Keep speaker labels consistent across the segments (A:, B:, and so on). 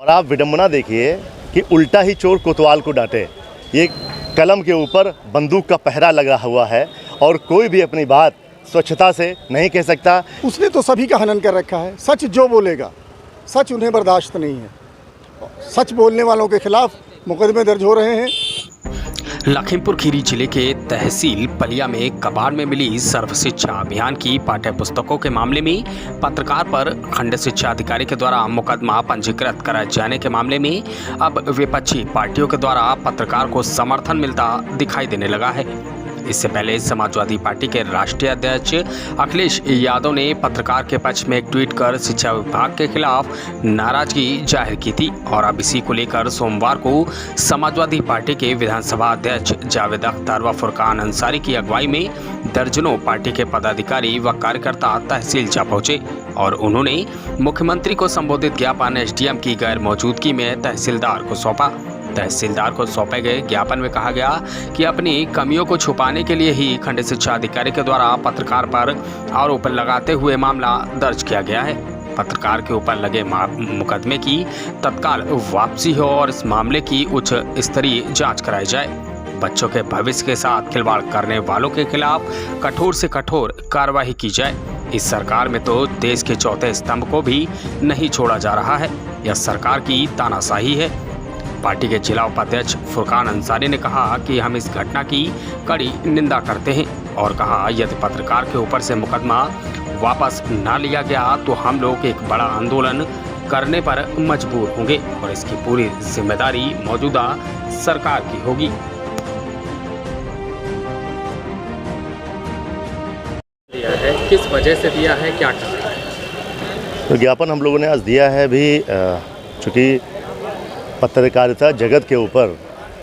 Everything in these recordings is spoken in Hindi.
A: और आप विडंबना देखिए कि उल्टा ही चोर कोतवाल को डांटे। ये कलम के ऊपर बंदूक का पहरा लगा हुआ है और कोई भी अपनी बात स्वच्छता से नहीं कह सकता।
B: उसने तो सभी का हनन कर रखा है। सच जो बोलेगा, सच उन्हें बर्दाश्त नहीं है। सच बोलने वालों के खिलाफ मुकदमे दर्ज हो रहे हैं।
C: लखीमपुर खीरी जिले के तहसील पलिया में कबाड़ में मिली सर्व शिक्षा अभियान की पाठ्य पुस्तकों के मामले में पत्रकार पर खंड शिक्षा अधिकारी के द्वारा मुकदमा पंजीकृत कराए जाने के मामले में अब विपक्षी पार्टियों के द्वारा पत्रकार को समर्थन मिलता दिखाई देने लगा है। इससे पहले समाजवादी पार्टी के राष्ट्रीय अध्यक्ष अखिलेश यादव ने पत्रकार के पक्ष में एक ट्वीट कर शिक्षा विभाग के खिलाफ नाराजगी जाहिर की थी और अब इसी को लेकर सोमवार को समाजवादी पार्टी के विधानसभा अध्यक्ष जावेद अख्तर व फुरकान अंसारी की अगुवाई में दर्जनों पार्टी के पदाधिकारी व कार्यकर्ता तहसील जा पहुंचे और उन्होंने मुख्यमंत्री को संबोधित ज्ञापन एसडीएम की गैर मौजूदगी में तहसीलदार को सौंपा। तहसीलदार को सौंपे गए ज्ञापन में कहा गया कि अपनी कमियों को छुपाने के लिए ही खंड शिक्षा अधिकारी के द्वारा पत्रकार पर आरोप लगाते हुए मामला दर्ज किया गया है। पत्रकार के ऊपर लगे मुकदमे की तत्काल वापसी हो और इस मामले की उच्च स्तरीय जांच कराई जाए। बच्चों के भविष्य के साथ खिलवाड़ करने वालों के खिलाफ कठोर से कठोर कार्रवाई की जाए। इस सरकार में तो देश के चौथे स्तंभ को भी नहीं छोड़ा जा रहा है। यह सरकार की तानाशाही है। पार्टी के जिला उपाध्यक्ष फुरकान अंसारी ने कहा कि हम इस घटना की कड़ी निंदा करते हैं और कहा यदि पत्रकार के ऊपर से मुकदमा वापस न लिया गया तो हम लोग एक बड़ा आंदोलन करने पर मजबूर होंगे और इसकी पूरी जिम्मेदारी मौजूदा सरकार की होगी।
D: दिया है, किस वजह से दिया है, क्या कहा है?
A: तो ज्ञापन हम लोगों ने आज दिया है भी, चूँकि पत्रकारिता जगत के ऊपर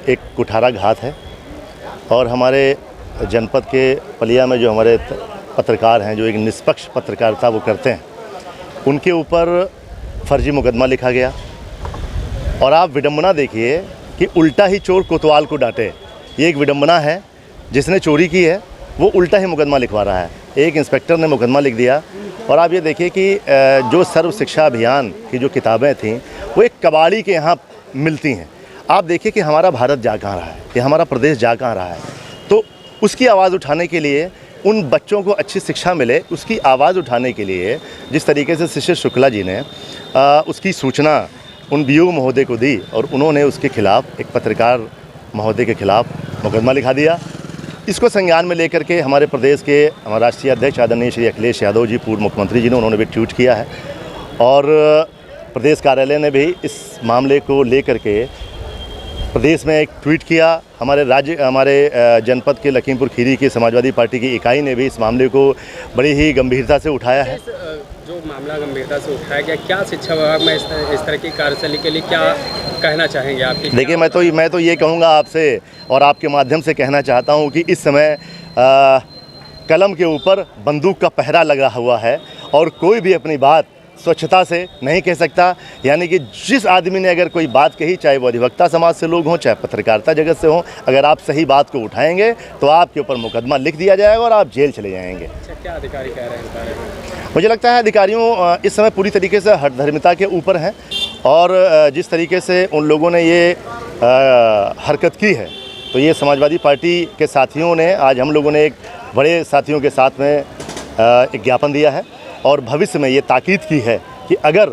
A: एक कुठाराघात है और हमारे जनपद के पलिया में जो हमारे पत्रकार हैं, जो एक निष्पक्ष पत्रकारिता वो करते हैं, उनके ऊपर फर्जी मुकदमा लिखा गया। और आप विडंबना देखिए कि उल्टा ही चोर कोतवाल को डांटे। ये एक विडंबना है। जिसने चोरी की है वो उल्टा ही मुकदमा लिखवा रहा है। एक इंस्पेक्टर ने मुकदमा लिख दिया। और आप ये देखिए कि जो सर्व शिक्षा अभियान की जो किताबें थीं वो एक कबाड़ी के यहाँ मिलती हैं। आप देखिए कि हमारा भारत जा कहाँ रहा है, कि हमारा प्रदेश जा कहाँ रहा है। तो उसकी आवाज़ उठाने के लिए, उन बच्चों को अच्छी शिक्षा मिले, उसकी आवाज़ उठाने के लिए जिस तरीके से शिशिर शुक्ला जी ने उसकी सूचना उन बीओ महोदय को दी और उन्होंने उसके खिलाफ़, एक पत्रकार महोदय के खिलाफ़ मुकदमा लिखा दिया। इसको संज्ञान में लेकर के हमारे प्रदेश के हमारे राष्ट्रीय अध्यक्ष आदरणीय श्री अखिलेश यादव जी, पूर्व मुख्यमंत्री जी ने, उन्होंने भी ट्वीट किया है और प्रदेश कार्यालय ने भी इस मामले को लेकर के प्रदेश में एक ट्वीट किया। हमारे जनपद के लखीमपुर खीरी की समाजवादी पार्टी की इकाई ने भी इस मामले को बड़ी ही गंभीरता से उठाया है।
D: जो मामला गंभीरता से उठाया गया, क्या शिक्षा विभाग में इस तरह की कार्यशैली के लिए क्या कहना चाहेंगे आप?
A: देखिए, मैं तो ये कहूँगा आपसे और आपके माध्यम से कहना चाहता हूँ कि इस समय कलम के ऊपर बंदूक का पहरा लगा हुआ है और कोई भी अपनी बात स्वच्छता से नहीं कह सकता। यानी कि जिस आदमी ने अगर कोई बात कही, चाहे वो अधिवक्ता समाज से लोग हों, चाहे पत्रकारिता जगत से हों, अगर आप सही बात को उठाएंगे तो आपके ऊपर मुकदमा लिख दिया जाएगा और आप जेल चले जाएंगे।
D: अच्छा, क्या अधिकारी कह रहे हैं इस बारे में?
A: मुझे लगता है अधिकारियों इस समय पूरी तरीके से हठधर्मिता के ऊपर हैं और जिस तरीके से उन लोगों ने ये हरकत की है, तो ये समाजवादी पार्टी के साथियों ने, आज हम लोगों ने एक बड़े साथियों के साथ में एक ज्ञापन दिया है और भविष्य में ये ताकीद की है कि अगर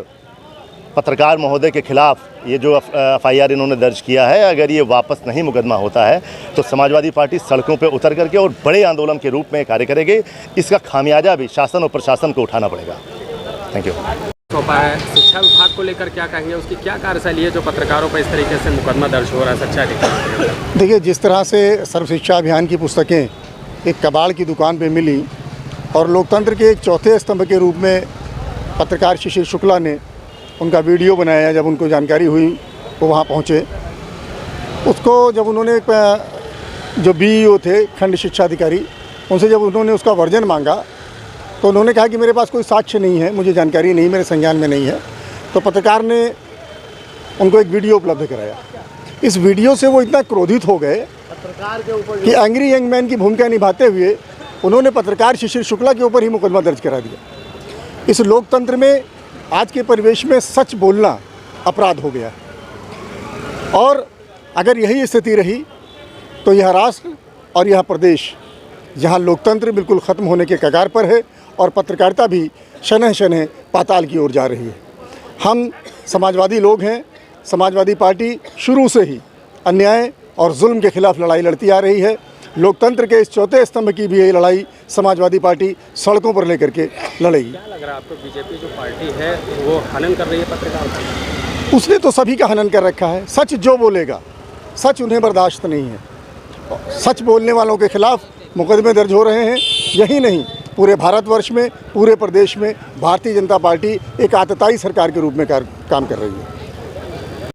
A: पत्रकार महोदय के खिलाफ़ ये जो एफआईआर इन्होंने दर्ज किया है, अगर ये वापस नहीं मुकदमा होता है तो समाजवादी पार्टी सड़कों पे उतर करके और बड़े आंदोलन के रूप में कार्य करेगी। इसका खामियाजा भी शासन और प्रशासन को उठाना पड़ेगा। Thank you.
D: सौंपा है, शिक्षा विभाग को लेकर क्या कहेंगे? उसकी क्या कार्यशैली है जो पत्रकारों पर इस तरीके से मुकदमा दर्ज हो रहा है शिक्षा अधिकारी?
B: देखिए, जिस तरह से सर्व शिक्षा अभियान की पुस्तकें एक कबाड़ की दुकान पर मिली और लोकतंत्र के एक चौथे स्तंभ के रूप में पत्रकार शिशिर शुक्ला ने उनका वीडियो बनाया। जब उनको जानकारी हुई वो वहाँ पहुँचे। उसको जब उन्होंने जो बीईओ थे, खंड शिक्षा अधिकारी, उनसे जब उन्होंने उसका वर्जन मांगा तो उन्होंने कहा कि मेरे पास कोई साक्ष्य नहीं है, मुझे जानकारी नहीं, मेरे संज्ञान में नहीं है। तो पत्रकार ने उनको एक वीडियो उपलब्ध कराया। इस वीडियो से वो इतना क्रोधित हो गए कि एंग्री यंग मैन की भूमिका निभाते हुए उन्होंने पत्रकार शिशिर शुक्ला के ऊपर ही मुकदमा दर्ज करा दिया। इस लोकतंत्र में आज के परिवेश में सच बोलना अपराध हो गया है। और अगर यही स्थिति रही तो यह राष्ट्र और यह प्रदेश, जहां लोकतंत्र बिल्कुल ख़त्म होने के कगार पर है और पत्रकारिता भी शनह शनह पाताल की ओर जा रही है। हम समाजवादी लोग हैं। समाजवादी पार्टी शुरू से ही अन्याय और जुल्म के खिलाफ लड़ाई लड़ती आ रही है। लोकतंत्र के इस चौथे स्तंभ की भी यही लड़ाई समाजवादी पार्टी सड़कों पर लेकर के लड़ेगी।
D: क्या लग रहा है आपको, बीजेपी जो पार्टी है वो हनन कर रही है पत्रकार का?
B: उसने तो सभी का हनन कर रखा है। सच जो बोलेगा, सच उन्हें बर्दाश्त नहीं है। सच बोलने वालों के खिलाफ मुकदमे दर्ज हो रहे हैं। यही नहीं, पूरे भारतवर्ष में, पूरे प्रदेश में भारतीय जनता पार्टी एक आतताई सरकार के रूप में काम कर रही है।